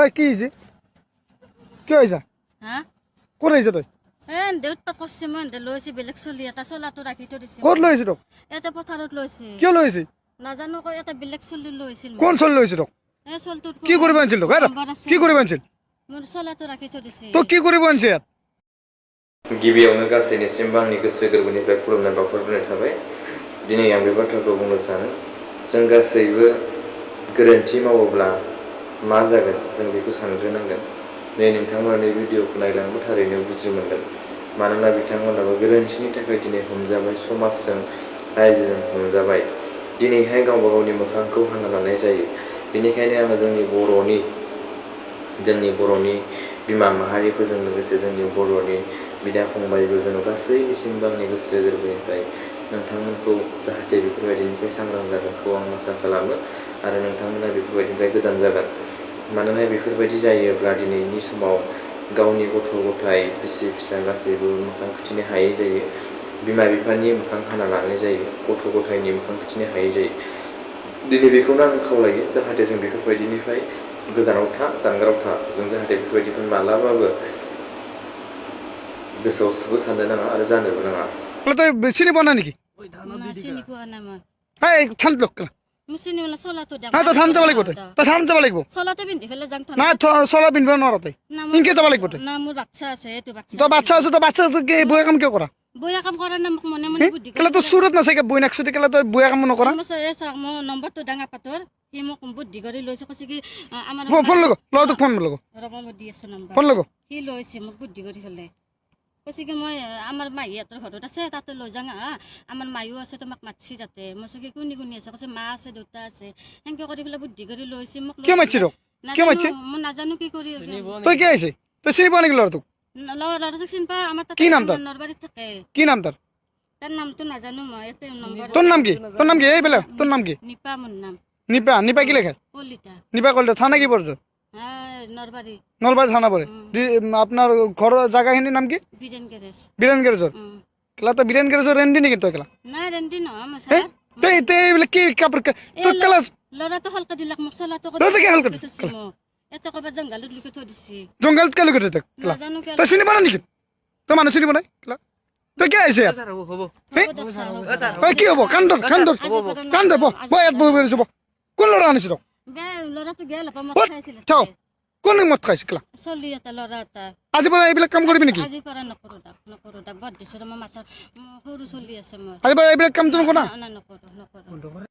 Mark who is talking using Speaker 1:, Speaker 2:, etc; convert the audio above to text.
Speaker 1: কি হয়েছে কি হয়েছে
Speaker 2: হ্যাঁ
Speaker 1: ক'ত আহিছে তই
Speaker 2: দেউতাক কৈছে মই লৈছে বেলেগ চলি এটা চলাটো ৰাখি থৈ দিছে
Speaker 1: ক'ত লৈ আহিছে তোক
Speaker 2: ইয়াতে পথাৰত লৈছে
Speaker 1: কিয় লৈ আহিছে
Speaker 2: নাজানো কৈ এটা বেলেগ চলি লৈছিল
Speaker 1: কোন চলি লৈ আহিছে তোক
Speaker 2: এই চলটোত
Speaker 1: কি কৰিব আনিছিল তোক কি কৰিব আনিছিল
Speaker 2: মোৰ চলাটো ৰাখি থৈ দিছে
Speaker 1: তোক কি কৰিব আনিছে ইয়াত
Speaker 3: गिबियावनो गासैनिसिमबो आंनि गोसो गोरबोनिफ्राय खुलुमनाय बावहरग्रोनाय थाबाय दिनै आं बे बाथ्राखौ बुंनो सानो जों गासैबो गोरोन्थि मावोब्ला मा जागोन जों बेखौ सानग्रोनांगोन नै नोंथांमोना नै भिडिअखौ नायलांबा थारैनो बुजि मोनगोन मानोना बिथांमोनाबो गोरोन्थिनि थाखाय दिनै हमजाबाय समाजजों रायजोजों हमजाबाय दिनैहाय गावबा गावनि मोखांखौ हाना लानाय जायो बेनिखायनो आङो जोंनि बर'नि बिमा माहारिफोरजों लोगोसे जोंनि बर'नि बिदा फंबायफोरजों गासैनिसिमबो आंनि गोसो गोरबोनिफ्राय नोंथांमोनखौ जाहाथे बेफोरबायदिनिफ्राय सांग्रां जागोनखौ आं आसा खालामो आरो नोंथांमोना बेफोरबायदिनिफ्राय गोजान जागोन मानोना बेफोरबायदि जायोब्ला दिनैनि समाव गावनि गथ' गथाय बिसि फिसा गासैबो मोखां खिथिनो हायै जायो बिमा बिफानि मोखां हाना लानाय जायो गथ' गथायनि मोखां खिथिनो हायै जायो दिनै बेखौनो आं खावलायो जाहाथे जों बेफोरबायदिनिफ्राय गोजानाव था जानगाराव था जों जाहाथे बेफोरबायदिखौ मालाबाबो गोसोआव सुबो साननो नाङा आरो जानोबो नाङा
Speaker 1: তই চিনি পোৱা নাই নেকি
Speaker 2: চিনি পোৱা নাই মই
Speaker 1: এই ঠান লোক
Speaker 2: মই চিনি পোৱা চলাটো
Speaker 1: তই ঠান যাব লাগিব তই ঠান যাব লাগিব
Speaker 2: চলাটো পিন্ধি পেলাই যাং
Speaker 1: নাই চলা পিন্ধিব নোৱাৰ তই ইনকে যাব লাগিব তই
Speaker 2: না মোৰ বাচ্চা আছে এইটো বাচ্চা
Speaker 1: তই বাচ্চা আছে তই বাচ্চা কি বয়া কাম কিয় কৰা
Speaker 2: বয়া কাম কৰা না মোক মনে মনে বুদ্ধি
Speaker 1: কেলে তোৰ চুৰত নাচাগে বই নাকচুটি কেলে তই বয়া কাম নকৰা
Speaker 2: মই নম্বৰটো ডাঙা পাতৰ সি মোক বুদ্ধি কৰি লৈছে কৈছে কি আমাৰ
Speaker 1: ফোন লগ ল'ৰাটোক ফোন লগ
Speaker 2: ৰ'ব মই দি আছো নম্বৰ
Speaker 1: ফোন লগ
Speaker 2: সি লৈছে মোক বুদ্ধি কৰি পেলাই কৈছে কি মই আমাৰ মাহীহঁতৰ ঘৰত আছে তাতে লৈ যাওঁ আমাৰ মায়ো আছে তোমাক মাতছি তাতে মই কৈছোঁ কি কোনি আছে কৈছে মা আছে দেউতা আছে সেনেকৈ কৰি পেলাই বুদ্ধি কৰি লৈছে মোক
Speaker 1: কিয় মাতছি তোক কিয় মাতছি
Speaker 2: মই নাজানো কি কৰি
Speaker 1: তই কি আহিছে তই চিনি পোৱা নেকি ল'ৰাটোক
Speaker 2: ল'ৰাটোক চিনি পাওঁ আমাৰ তাতে
Speaker 1: কি নাম তাৰ
Speaker 2: নলবাৰীত থাকে
Speaker 1: কি নাম তাৰ
Speaker 2: তাৰ নামটো নাজানো মই ইয়াতে নম্বৰ
Speaker 1: তোৰ নাম কি এই বেলে তোৰ নাম কি
Speaker 2: নিপা মোৰ নাম
Speaker 1: নিপা কি লেখা
Speaker 2: কলিতা
Speaker 1: নিপা কলিতা থানা কি পড়ছে
Speaker 2: নলবাৰী
Speaker 1: নলবাৰী থানা পড়ে আপনার ঘর জায়গাখিনির নাম কি বীরেন গ্যারেজর কেলা তো বীরেন গ্যারেজর রেন্ডি নেকি তই কেলা
Speaker 2: নাই ৰেন্দি নহয় মই ছাৰ
Speaker 1: তই এইবিলাক কি কাপোৰ তই কেলা
Speaker 2: ল'ৰাটো হালকা দিলাক মোক চলাটো
Speaker 1: ল'ৰাটো কি হালকা
Speaker 2: এটা ক'ৰবাত জংঘালত লুকাই থৈ দিছে
Speaker 1: জংঘালত কেলে লুকাই থৈ কেলা তই চিনি পোৱা নাই নেকি তই মানুহ চিনি পোৱা নাই কেলা তই কি আহিছে ইয়াত কি হ'ব কাণ ধৰ ইয়াত বহি পৰিছো কোন ল'ৰা আনিছে তোক
Speaker 2: ল'ৰাটো গেল
Speaker 1: চাও কোন মদ খাইছে কেলা
Speaker 2: চলি এটা ল'ৰা এটা
Speaker 1: আজিৰ পৰা এইবিলাক কাম কৰিবি নেকি
Speaker 2: আজিৰ পৰা নকৰো দাক বাদ দিছো মই মাথাৰ সৰু চলি আছে মোৰ
Speaker 1: আজিৰ পৰা এইবিলাক কাম তই নকৰা
Speaker 2: নকৰো